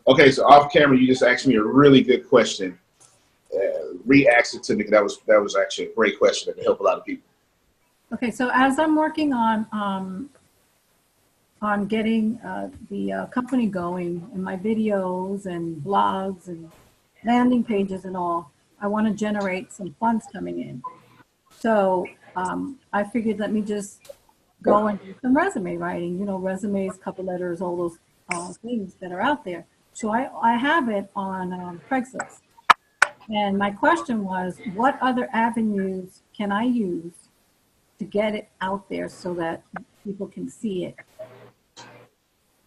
Okay, so off camera, you just asked me a really good question. Re-ask it to me. That was actually a great question that can help a lot of people. Okay, so as I'm working on getting the company going and my videos and blogs and landing pages and all, I want to generate some funds coming in. So I figured let me just go and do some resume writing, resumes, cover letters, all those things that are out there. So I have it on Craigslist. And my question was, what other avenues can I use to get it out there so that people can see it?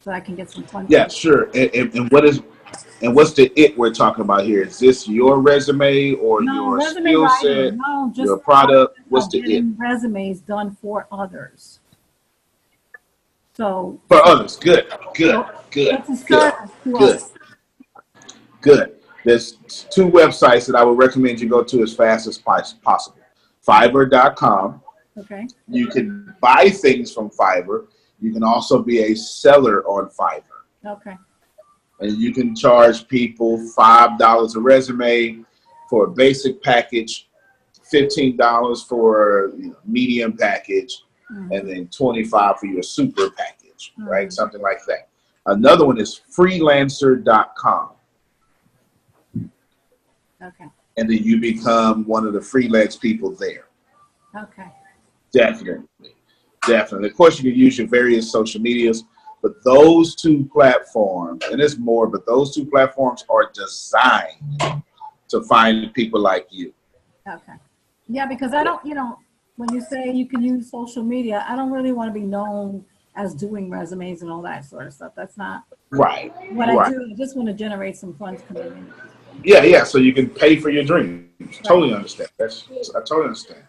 So I can get some funds. Yeah, sure. And what's the it we're talking about here? Is this your resume or your resume skill writing. set, No, just your product? What's the getting it? resumes done for others. So For others. Good. It's a service to us. Good. There's 2 websites that I would recommend you go to as fast as possible. Fiverr.com. Okay. You can buy things from Fiverr. You can also be a seller on Fiverr. Okay. And you can charge people $5 a resume for a basic package, $15 for a medium package, and then $25 for your super package, right? Something like that. Another one is freelancer.com. Okay. And then you become one of the freelance people there. Okay. Definitely. Of course, you can use your various social medias, but those 2 platforms, and there's more, but those 2 platforms are designed to find people like you. Okay. Yeah, because I don't, when you say you can use social media, I don't really want to be known as doing resumes and all that sort of stuff. That's not right. I do. I just want to generate some funds coming in. Yeah. So you can pay for your dreams. Right. Totally understand. I totally understand.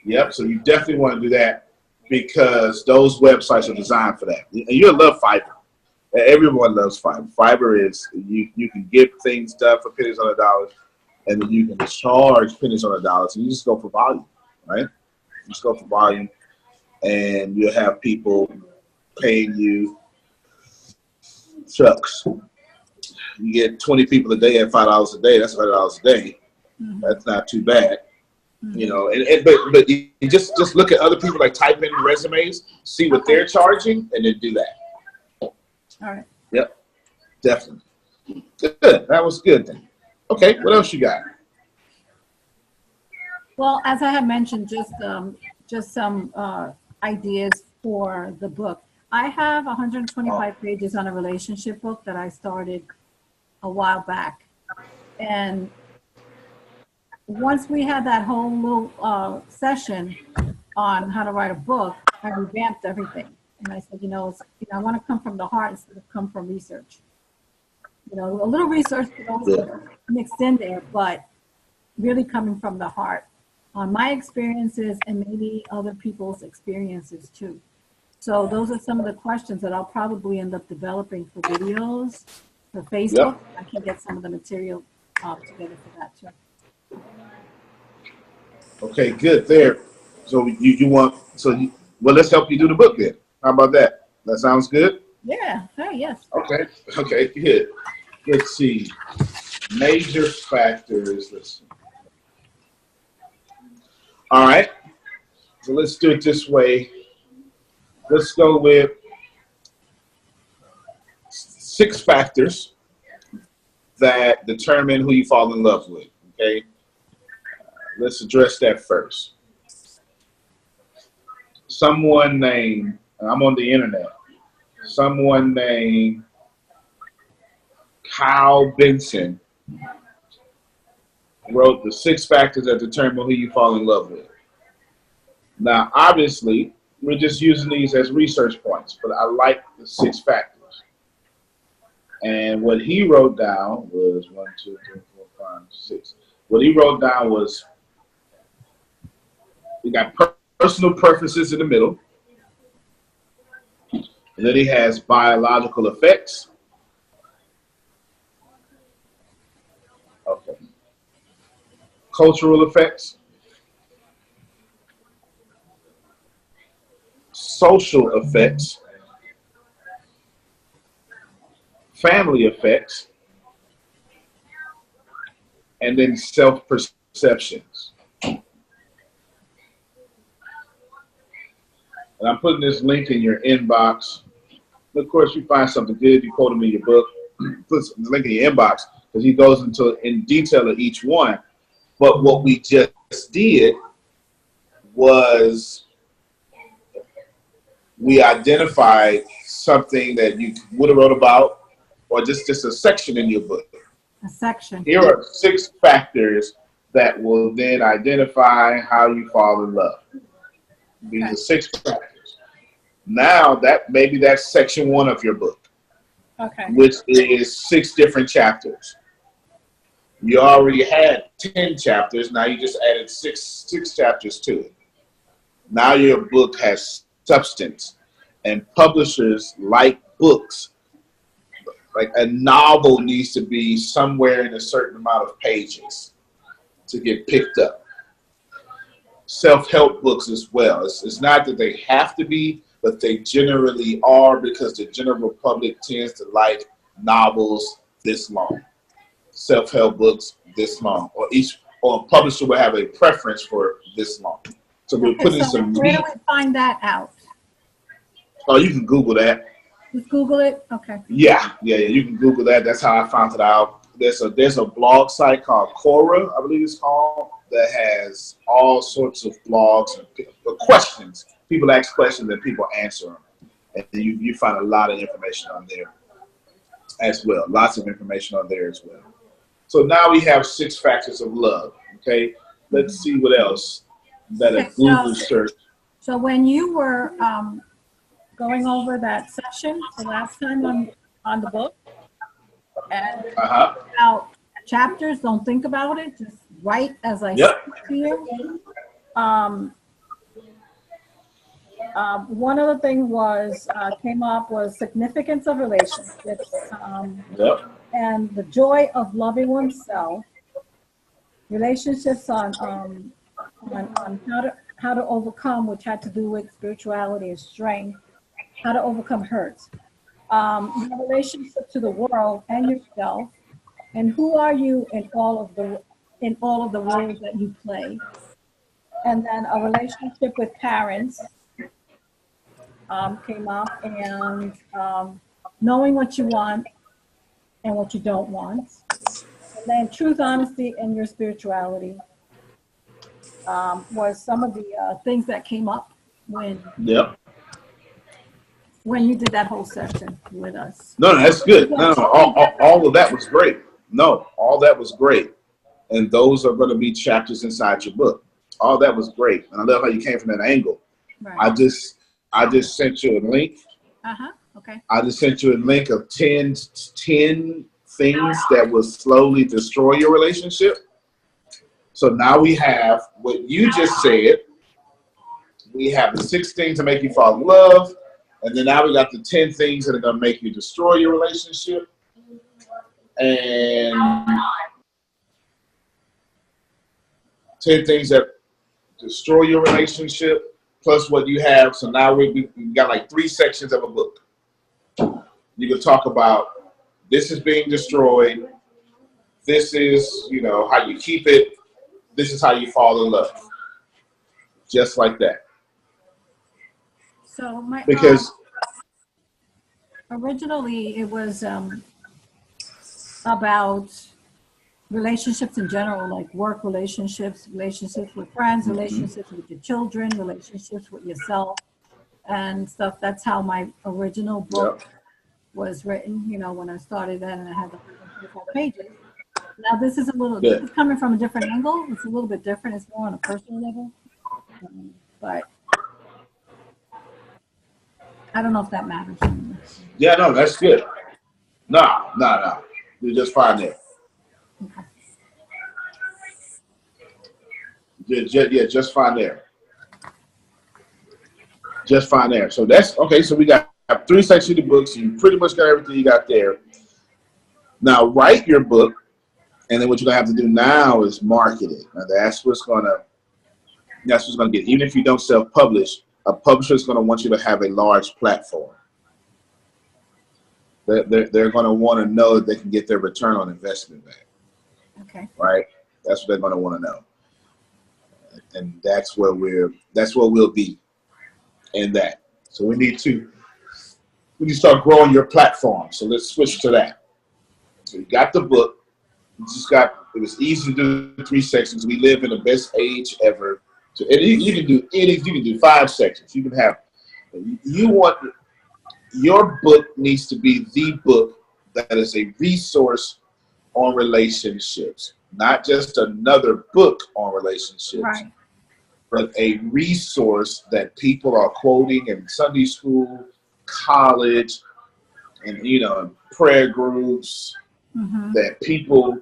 Yep. So you definitely want to do that because those websites are designed for that. And you'll love Fiverr. Everyone loves Fiverr. Fiverr is you can get things done for pennies on the dollar, and then you can charge pennies on the dollars, and you just go for volume, right? You just go for volume, and you'll have people paying you shucks. You get 20 people a day at $5 a day. That's $100 a day. That's not too bad. But you just look at other people, like type in resumes, see what they're charging, and then do that. All right. Yep, definitely. Good. That was good then. Okay, what else you got? Well, as I have mentioned, just some ideas for the book. I have 125 pages on a relationship book that I started a while back, and once we had that whole little session on how to write a book, I revamped everything. And I said, I want to come from the heart instead of come from research. A little research could always be mixed in there, but really coming from the heart on my experiences and maybe other people's experiences too. So those are some of the questions that I'll probably end up developing for videos, for Facebook. Yep. I can get some of the material together for that too. Okay, good there. So well, let's help you do the book then. How about that? That sounds good? Yeah. Oh, yes. Okay, good. Let's see. Major factors. Let's see. All right. So let's do it this way. Let's go with 6 factors that determine who you fall in love with. Okay. Let's address that first. Someone named, I'm on the internet, someone named Kyle Benson wrote the 6 factors that determine who you fall in love with. Now, obviously, we're just using these as research points, but I like the 6 factors. And what he wrote down was 1, 2, 3, 4, 5, 6. What he wrote down was we got personal preferences in the middle. And then he has biological effects. Okay. Cultural effects. Social effects. family effects, and then self-perceptions. And I'm putting this link in your inbox. Of course, you find something good, you quote him in your book, put the link in your inbox, because he goes into in detail of each one. But what we just did was we identified something that you would have wrote about, or just a section in your book. A section. Here are 6 factors that will then identify how you fall in love. These are 6 factors. Now that maybe that's section 1 of your book, which is 6 different chapters. You already had 10 chapters. Now you just added six chapters to it. Now your book has substance, and publishers like books. Like a novel needs to be somewhere in a certain amount of pages to get picked up. Self-help books as well. It's not that they have to be, but they generally are, because the general public tends to like novels this long, self-help books this long, or a publisher will have a preference for this long. So we're putting some. Where do we find that out? Oh, you can Google that. Just Google it. Okay. Yeah. You can Google that. That's how I found it out. There's a blog site called Quora, I believe it's called, that has all sorts of blogs and questions. People ask questions and people answer them. And you find a lot of information on there as well. Lots of information on there as well. So now we have 6 factors of love. Okay. Let's see what else that a Google search. So when you were going over that session the last time on the book, and about chapters, don't think about it, just write as I speak to you. One of the things came up was significance of relationships, and the joy of loving oneself, relationships on how to overcome, which had to do with spirituality and strength, how to overcome hurts, your relationship to the world and yourself, and who are you in all of the roles that you play, and then a relationship with parents came up, and knowing what you want and what you don't want, and then truth, honesty, and your spirituality was some of the things that came up when you did that whole session with us. No, that's good. No, all of that was great. No, all that was great. And those are going to be chapters inside your book. All that was great. And I love how you came from that angle. Right. I just sent you a link. Okay. I just sent you a link of 10 things that will slowly destroy your relationship. So now we have what you just said. We have the 6 things to make you fall in love. And then now we got the 10 things that are going to make you destroy your relationship. And 10 things that destroy your relationship, plus what you have. So now we got like 3 sections of a book. You can talk about this is being destroyed. This is, how you keep it. This is how you fall in love. Just like that. So because originally it was about relationships in general, like work relationships, relationships with friends, relationships with your children, relationships with yourself, and stuff. That's how my original book was written, when I started that, and I had the 124 pages. Now this is this is coming from a different angle. It's a little bit different. It's more on a personal level, but I don't know if that matters. Yeah, no, that's good. No. You're just fine there. Okay. Just fine there. Just fine there. So that's okay. So we got 3 sections of the books. You pretty much got everything you got there. Now write your book, and then what you're gonna have to do now is market it. Now that's what's gonna get. Even if you don't self-publish, a publisher is gonna want you to have a large platform. They're going to want to know that they can get their return on investment back. Okay. Right? That's what they're going to want to know. And that's what we'll be in that. So we need to start growing your platform. So let's switch to that. So you got the book. It was easy to do 3 sections. We live in the best age ever. So you can do 5 sections. You can have, your book needs to be the book that is a resource on relationships, not just another book on relationships, right, but a resource that people are quoting in Sunday school, college, and prayer groups, that people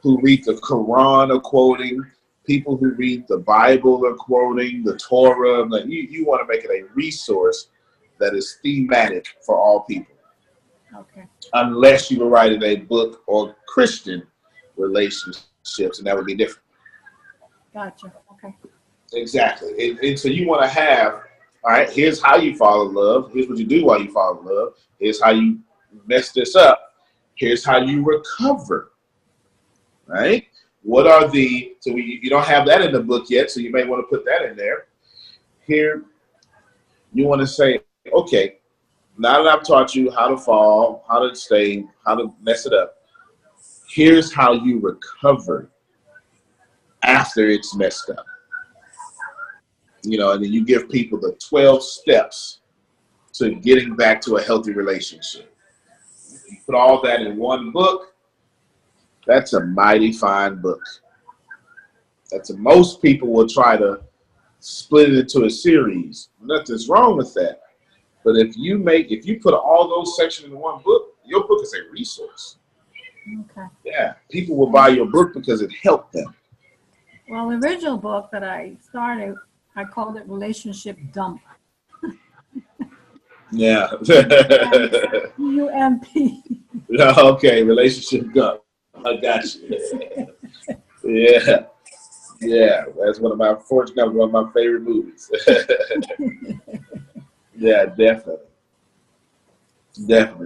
who read the Quran are quoting, people who read the Bible are quoting, the Torah. Like you want to make it a resource that is thematic for all people. okay, Unless you were writing a book on Christian relationships, and that would be different. gotcha, okay. Exactly. And so you want to have, all right, here's how you fall in love. Here's what you do while you fall in love. Here's how you mess this up. Here's how you recover. Right? So you don't have that in the book yet, so you may want to put that in there. Here, you want to say, okay, now that I've taught you how to fall, how to stay, how to mess it up, here's how you recover after it's messed up. And then you give people the 12 steps to getting back to a healthy relationship. You put all that in one book, that's a mighty fine book. Most people will try to split it into a series. Nothing's wrong with that. But if you put all those sections in one book, your book is a resource. Okay. Yeah, people will buy your book because it helped them. Well, the original book that I started, I called it Relationship Dump. Yeah. UMP. Okay, Relationship Dump. I got you. Yeah. Yeah, that's one of my favorite movies. Yeah, definitely.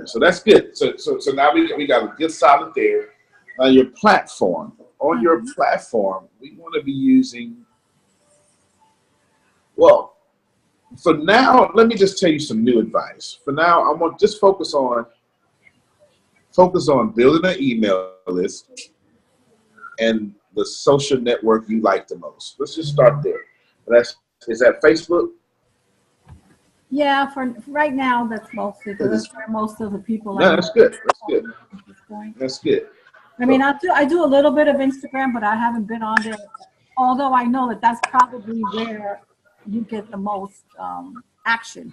So that's good. So now we got a good solid there. Now your platform. On your platform, we want to be using. Well, for now, let me just tell you some new advice. For now, I want just focus on building an email list and the social network you like the most. Let's just start there. Is that Facebook? Yeah, for right now, that's mostly because that's where most of the people. No, that's good. That's good. At this point. That's good. I mean, I do a little bit of Instagram, but I haven't been on there. Although I know that that's probably where you get the most action.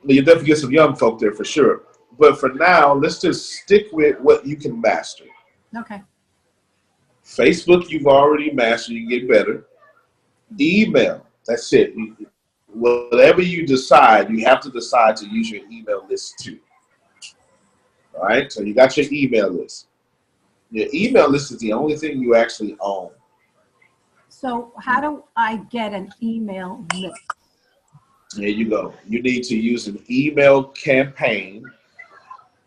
You definitely get some young folk there for sure. But for now, let's just stick with what you can master. Okay. Facebook, you've already mastered. You can get better. Email, that's it. Whatever you decide, you have to decide to use your email list too. All right, so you got your email list. Your email list is the only thing you actually own. So how do I get an email list? There you go. You need to use an email campaign.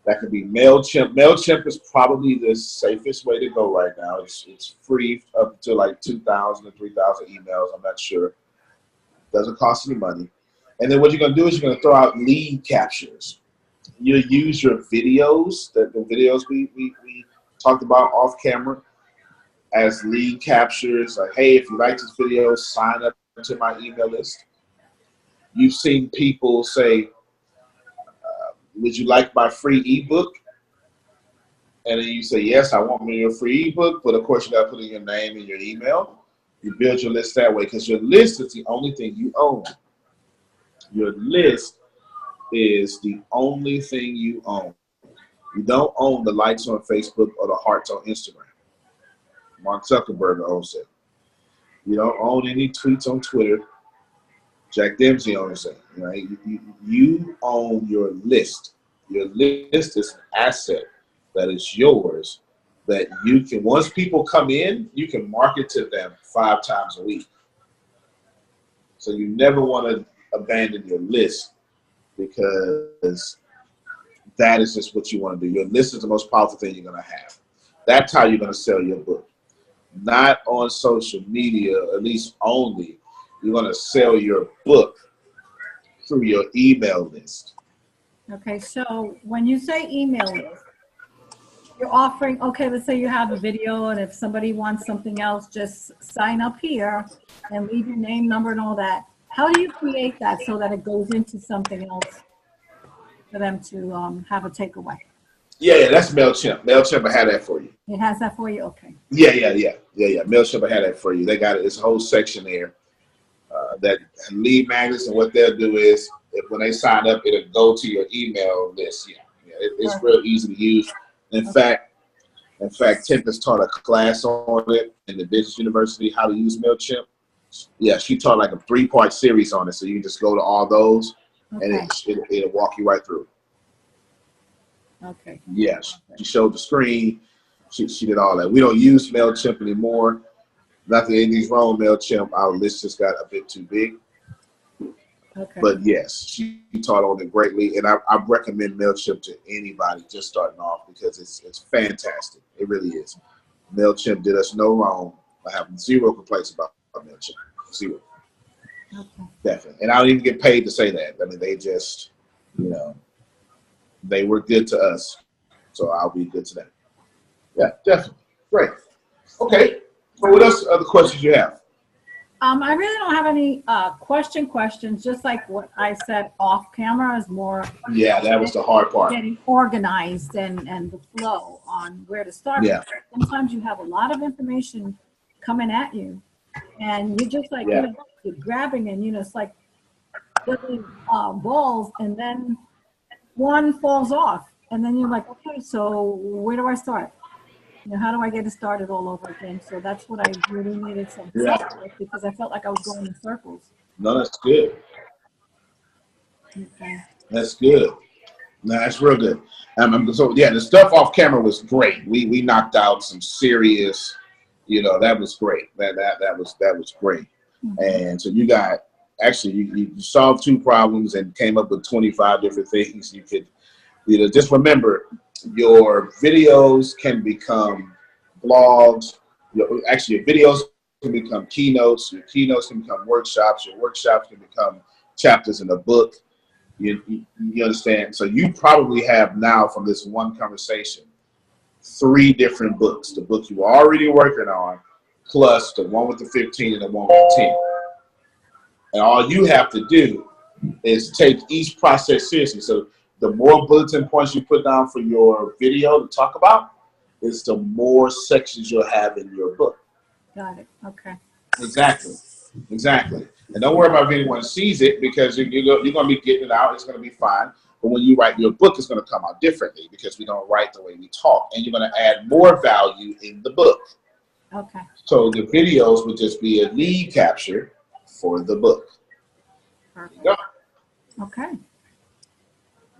That could be MailChimp. MailChimp is probably the safest way to go right now. It's free up to like 2,000 or 3,000 emails. I'm not sure. Doesn't cost any money. And then what you're going to do is you're going to throw out lead captures. You use your videos, the videos we talked about off camera, as lead captures. Like, hey, if you like this video, sign up to my email list. You've seen people say, would you like my free ebook? And then you say, yes, I want your free ebook. But of course, you got to put in your name and your email. You build your list that way because your list is the only thing you own. Your list is the only thing you own. You don't own the likes on Facebook or the hearts on Instagram. Mark Zuckerberg owns it. You don't own any tweets on Twitter. Jack Dempsey owns it. Right? You own your list. Your list is an asset that is yours that you can, once people come in, you can market to them 5 times a week. So you never want to abandon your list because that is just what you want to do. Your list is the most powerful thing you're going to have. That's how you're going to sell your book. Not on social media, at least only. You're going to sell your book through your email list. Okay, so when you say email list, you're offering, okay, let's say you have a video, and if somebody wants something else, just sign up here and leave your name, number, and all that. How do you create that so that it goes into something else for them to have a takeaway? Yeah, that's MailChimp. MailChimp will have that for you. It has that for you? Okay. Yeah. MailChimp will have that for you. They got it. It's a whole section there that lead magnets, and what they'll do is, when they sign up, it'll go to your email list. It's real easy to use. In fact, Tempest taught a class on it in the business university, how to use MailChimp. Yeah, she taught like a 3-part series on it, so you can just go to all those, and it'll walk you right through. Okay. Yeah, she showed the screen. She did all that. We don't use MailChimp anymore. Nothing anything's wrong with MailChimp. Our list just got a bit too big. Okay. But yes, she taught on it greatly, and I recommend MailChimp to anybody just starting off, because it's fantastic. It really is. MailChimp did us no wrong. I have zero complaints about MailChimp. Zero. Okay. Definitely. And I don't even get paid to say that. I mean, they just, they were good to us, so I'll be good to them. Yeah, definitely. Great. Okay. So what else other questions you have? I really don't have any questions, just like what I said off camera is more. Yeah, that was the hard part. Getting organized and the flow on where to start. Yeah. Sometimes you have a lot of information coming at you, and you're just like, you're grabbing, and it's like little balls, and then one falls off, and then you're like, okay, so where do I start? How do I get it started all over again? So that's what I really needed some help with, because I felt like I was going in circles. No, that's good. Okay. That's good. No, that's real good. So yeah, the stuff off camera was great. We knocked out some serious, that was great. That was great. Mm-hmm. And so you got, actually you solved 2 problems and came up with 25 different things you could, just remember, your videos can become blogs. Your videos can become keynotes. Your keynotes can become workshops. Your workshops can become chapters in a book. You understand? So you probably have now, from this one conversation, 3 different books. The book you were already working on, plus the one with the 15 and the one with the 10. And all you have to do is take each process seriously. So the more bulletin points you put down for your video to talk about, is the more sections you'll have in your book. Got it. Okay. Exactly. And don't worry about if anyone sees it, because you're going to be getting it out. It's going to be fine. But when you write your book, it's going to come out differently, because we don't write the way we talk. And you're going to add more value in the book. Okay. So the videos would just be a lead capture for the book. Perfect. Okay.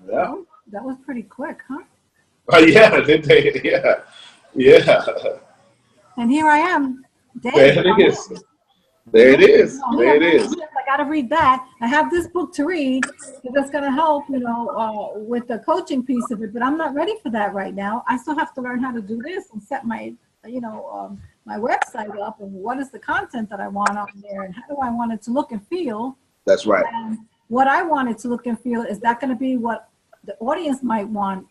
Yeah. Oh, that was pretty quick, huh? Oh, yeah. Did they? Yeah. And here I am. There it is. There it is. There it is. I got to read that. I have this book to read, because that's going to help, with the coaching piece of it. But I'm not ready for that right now. I still have to learn how to do this and set my, my website up, and what is the content that I want on there, and how do I want it to look and feel. That's right. And what I want it to look and feel, is that going to be what the audience might want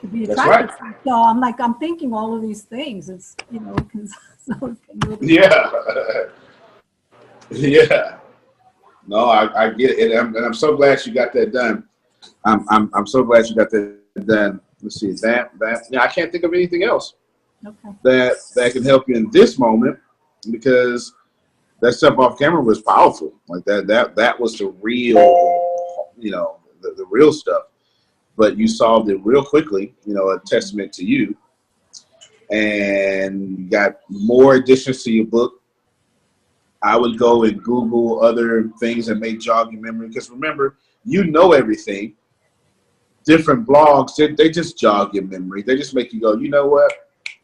to be attracted to. So I'm thinking all of these things. It's, it can really. Yeah. Yeah. No, I get it. And I'm so glad you got that done. I'm so glad you got that done. Let's see, that. Yeah, I can't think of anything else that can help you in this moment, because that stuff off camera was powerful. Like that was the real, the real stuff. But you solved it real quickly, a testament to you. And you got more additions to your book. I would go and Google other things that may jog your memory, because remember, everything. Different blogs, they just jog your memory. They just make you go, you know what?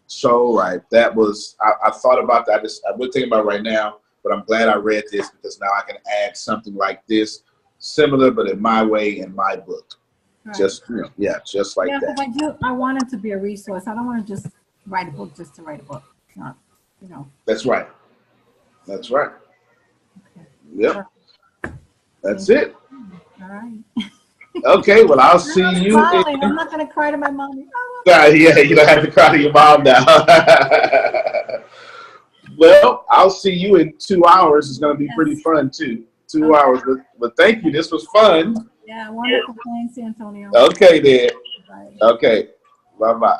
So right, that was, I thought about that. I wouldn't think about it right now, but I'm glad I read this, because now I can add something like this, similar, but in my way, in my book. Right. Just, just like Yeah, that. because I want it to be a resource. I don't want to just write a book just to write a book. It's not, you know. That's right. That's right. Okay. Yep. That's it. All right. Okay, well, I'll I'm see not you. smiling. I'm not going to cry to my mommy. Yeah, you don't have to cry to your mom now. Well, I'll see you in 2 hours. It's going to be pretty fun, too. 2 hours. But thank you. This was fun. Yeah, wonderful. Thanks, Antonio. Okay, then. Bye. Okay. Bye-bye.